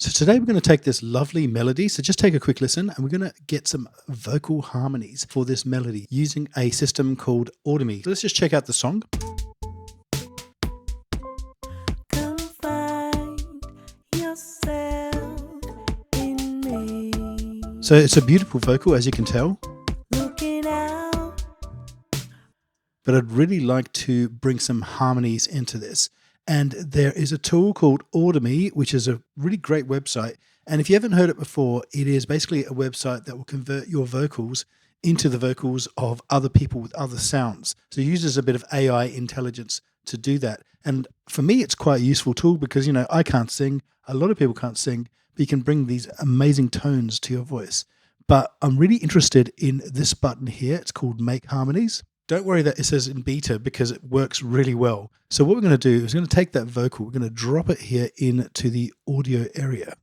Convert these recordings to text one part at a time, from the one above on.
So today we're going to take this lovely melody. So just take a quick listen and we're going to get some vocal harmonies for this melody using a system called Audimee. So let's just check out the song. Come find yourself in me. So it's a beautiful vocal, as you can tell. Looking out. But I'd really like to bring some harmonies into this. And there is a tool called Audimee, which is a really great website. And if you haven't heard it before, it is basically a website that will convert your vocals into the vocals of other people with other sounds. So it uses a bit of AI intelligence to do that. And for me, it's quite a useful tool because, I can't sing. A lot of people can't sing, but you can bring these amazing tones to your voice. But I'm really interested in this button here. It's called Make Harmonies. Don't worry that it says in beta because it works really well. So what we're going to do is we're going to take that vocal, we're going to drop it here into the audio area.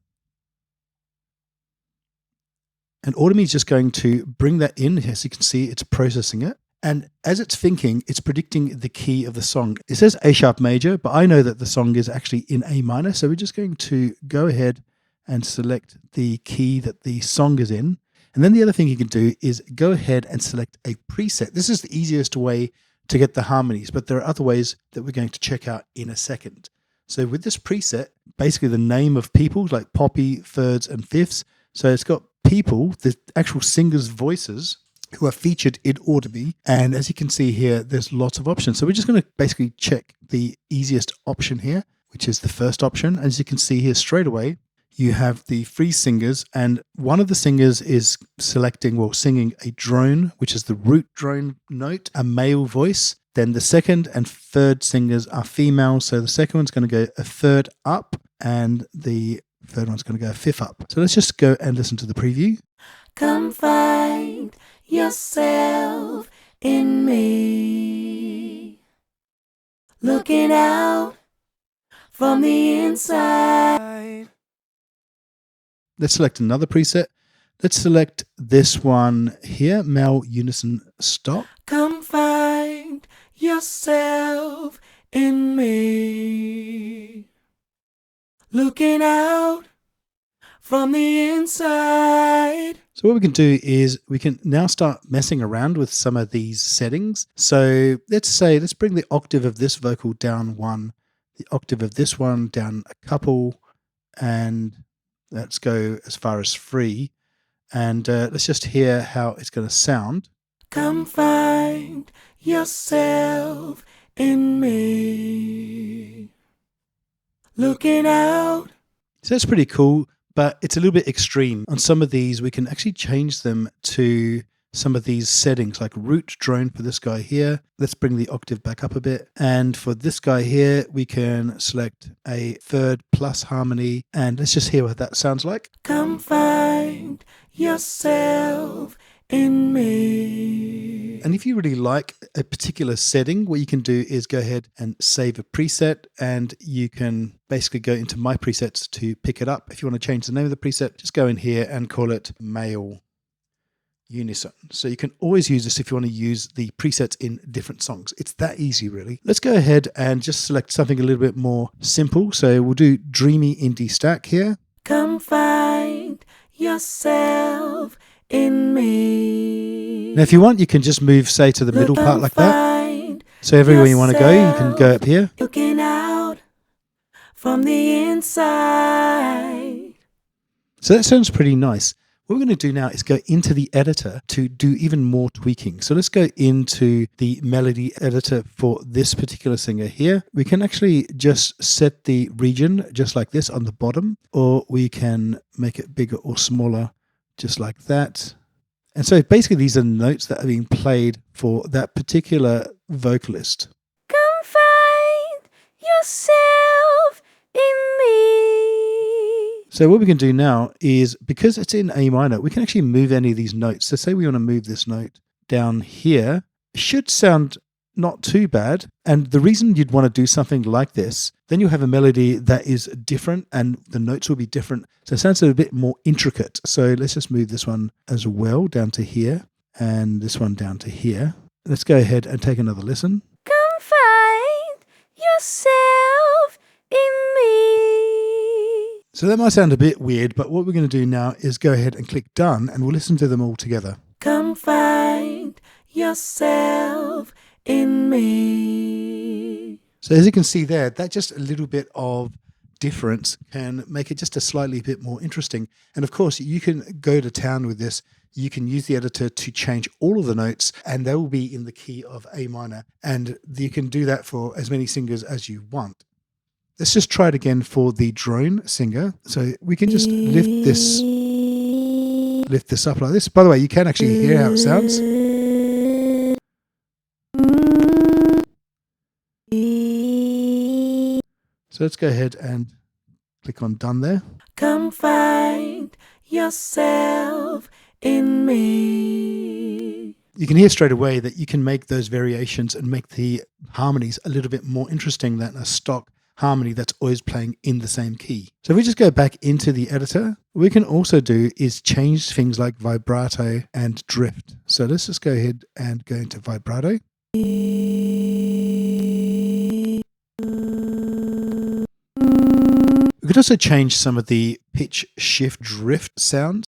And Audimee is just going to bring that in. As you can see, it's processing it. And as it's thinking, it's predicting the key of the song. It says A sharp major, but I know that the song is actually in A minor. So we're just going to go ahead and select the key that the song is in. And then the other thing you can do is go ahead and select a preset. This is the easiest way to get the harmonies, but there are other ways that we're going to check out in a second. So with this preset, basically the name of people like Poppy, thirds, and fifths. So it's got people, the actual singers' voices who are featured in Audimee. And as you can see here, there's lots of options. So we're just going to basically check the easiest option here, which is the first option. As you can see here straight away, you have the free singers, and one of the singers is singing a drone, which is the root drone note, a male voice. Then the second and third singers are female. So the second one's going to go a third up, and the third one's going to go a fifth up. So let's just go and listen to the preview. Come find yourself in me. Looking out from the inside. Let's select another preset. Let's select this one here, male unison stop. Come find yourself in me. Looking out from the inside. So what we can do is we can now start messing around with some of these settings. So let's bring the octave of this vocal down one, the octave of this one down a couple, and let's go as far as 3. And let's just hear how it's going to sound. Come find yourself in me. Looking out. So that's pretty cool, but it's a little bit extreme. On some of these, we can actually change them to some of these settings, like root drone for this guy here. Let's bring the octave back up a bit. And for this guy here, we can select a third plus harmony. And let's just hear what that sounds like. Come find yourself in me. And if you really like a particular setting, what you can do is go ahead and save a preset, and you can basically go into My Presets to pick it up. If you want to change the name of the preset, just go in here and call it Male Unison. So you can always use this if you want to use the presets in different songs. It's that easy, really. Let's go ahead and just select something a little bit more simple. So we'll do Dreamy Indie Stack here. Come find yourself in me. Now, if you want, you can just move, say, to the middle part like that. So everywhere you want to go, you can go up here. Looking out from the inside. So that sounds pretty nice. What we're going to do now is go into the editor to do even more tweaking. So let's go into the melody editor for this particular singer here. We can actually just set the region just like this on the bottom, or we can make it bigger or smaller just like that. And so basically these are notes that are being played for that particular vocalist. Come find yourself in me. So what we can do now is, because it's in A minor, we can actually move any of these notes. So say we want to move this note down here. It should sound not too bad. And the reason you'd want to do something like this, then you'll have a melody that is different and the notes will be different. So it sounds a bit more intricate. So let's just move this one as well down to here, and this one down to here. Let's go ahead and take another listen. Come find yourself in me. So that might sound a bit weird, but what we're going to do now is go ahead and click done, and we'll listen to them all together. Come find yourself in me. So as you can see there, that just a little bit of difference can make it just a slightly bit more interesting. And of course, you can go to town with this. You can use the editor to change all of the notes, and they will be in the key of A minor. And you can do that for as many singers as you want. Let's just try it again for the drone singer. So we can just lift this up like this. By the way, you can actually hear how it sounds. So let's go ahead and click on done there. Come find yourself in me. You can hear straight away that you can make those variations and make the harmonies a little bit more interesting than a stock harmony that's always playing in the same key. So if we just go back into the editor, what we can also do is change things like vibrato and drift. So let's just go ahead and go into vibrato. We could also change some of the pitch, shift, drift sounds.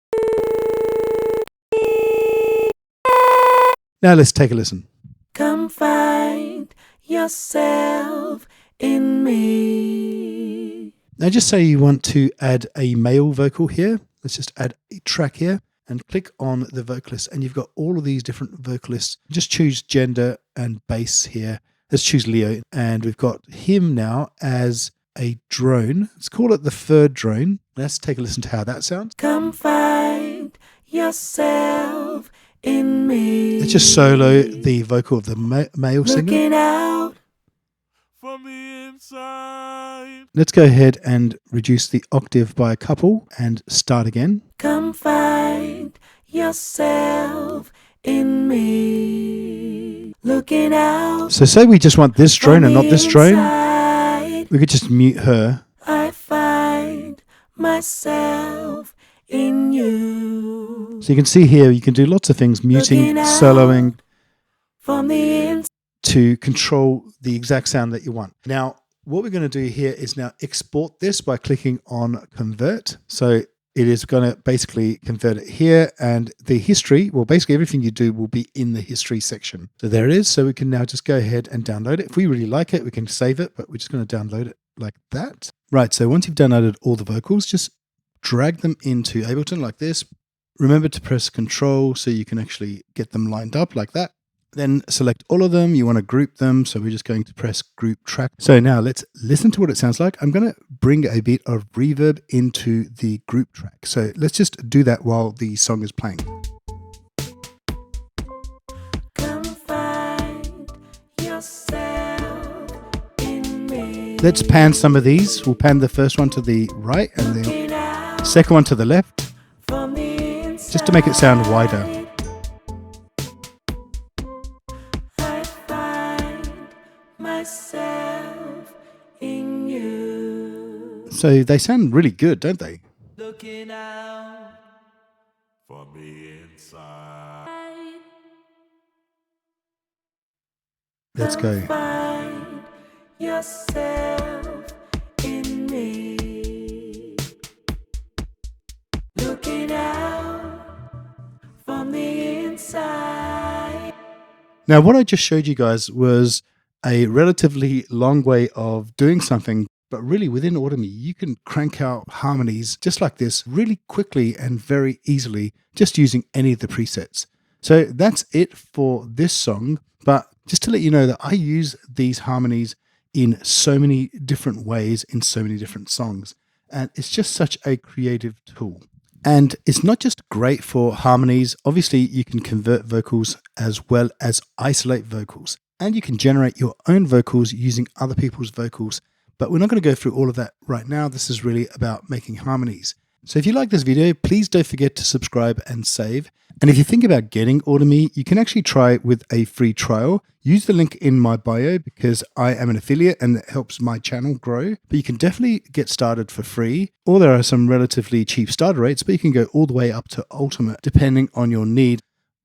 Now let's take a listen. Come find yourself in me. Now just say you want to add a male vocal here. Let's just add a track here and click on the vocalist, and you've got all of these different vocalists. Just choose gender and bass here. Let's choose Leo, and we've got him now as a drone. Let's call it the third drone. Let's take a listen to how that sounds. Come find yourself in me. Let's just solo the vocal of the male singer. Looking out from the inside. Let's go ahead and reduce the octave by a couple and start again. Come find yourself in me. Looking out. So say we just want this drone and not this drone. inside, We could just mute her. I find myself in you. So you can see here, you can do lots of things, muting, Looking out soloing, from the inside. to control the exact sound that you want. Now, what we're going to do here is now export this by clicking on convert. So it is going to basically convert it here, and the history, well, basically everything you do will be in the history section. So there it is. So we can now just go ahead and download it. If we really like it, we can save it, but we're just going to download it like that. Right. So once you've downloaded all the vocals, just drag them into Ableton like this. Remember to press Control so you can actually get them lined up like that. Then select all of them. You want to group them. So we're just going to press Group Track. So now let's listen to what it sounds like. I'm going to bring a bit of reverb into the group track. So let's just do that while the song is playing. Come find yourself in me. Let's pan some of these. We'll pan the first one to the right and the Looking out second one to the left, from the inside. just to make it sound wider. I find myself in you. So they sound really good, don't they? Looking out From the inside. Let's go. find yourself in me. Looking out from the inside. Now, what I just showed you guys was a relatively long way of doing something, but really within Audimee, you can crank out harmonies just like this really quickly and very easily, just using any of the presets. So that's it for this song. But just to let you know that I use these harmonies in so many different ways in so many different songs. And it's just such a creative tool. And it's not just great for harmonies. Obviously, you can convert vocals as well as isolate vocals. And you can generate your own vocals using other people's vocals. But we're not going to go through all of that right now. This is really about making harmonies. So if you like this video, please don't forget to subscribe and save. And if you think about getting Audimee, you can actually try it with a free trial. Use the link in my bio because I am an affiliate and it helps my channel grow. But you can definitely get started for free, or there are some relatively cheap starter rates, but you can go all the way up to ultimate depending on your need.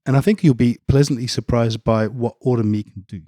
And I think you'll be pleasantly surprised by what Audimee can do.